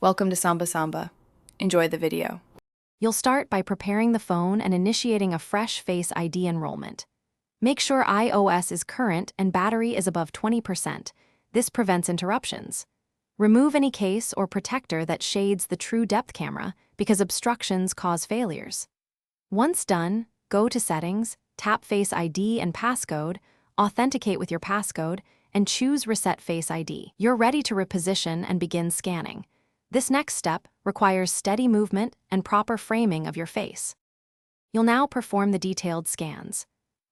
Welcome to Samba Samba. Enjoy the video. You'll start by preparing the phone and initiating a fresh Face ID enrollment. Make sure iOS is current and battery is above 20%. This prevents interruptions. Remove any case or protector that shades the true depth camera because obstructions cause failures. Once done, go to Settings, tap Face ID and Passcode, authenticate with your passcode, and choose Reset Face ID. You're ready to reposition and begin scanning. This next step requires steady movement and proper framing of your face. You'll now perform the detailed scans.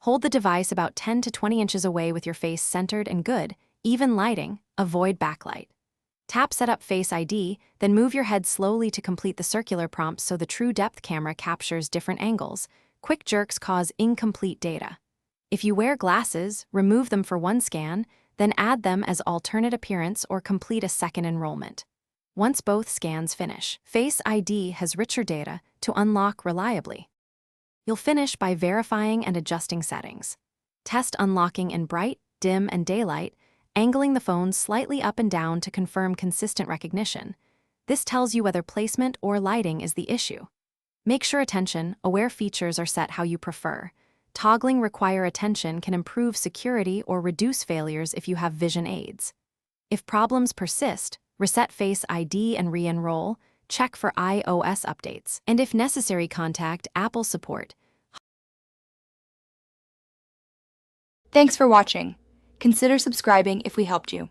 Hold the device about 10 to 20 inches away with your face centered and good, even lighting, avoid backlight. Tap Set up Face ID, then move your head slowly to complete the circular prompts so the true depth camera captures different angles. Quick jerks cause incomplete data. If you wear glasses, remove them for one scan, then add them as alternate appearance or complete a second enrollment. Once both scans finish, Face ID has richer data to unlock reliably. You'll finish by verifying and adjusting settings. Test unlocking in bright, dim, and daylight, angling the phone slightly up and down to confirm consistent recognition. This tells you whether placement or lighting is the issue. Make sure attention-aware features are set how you prefer. Toggling require attention can improve security or reduce failures if you have vision aids. If problems persist, reset Face ID and re-enroll, check for iOS updates, and if necessary contact Apple support. Thanks for watching. Consider subscribing if we helped you.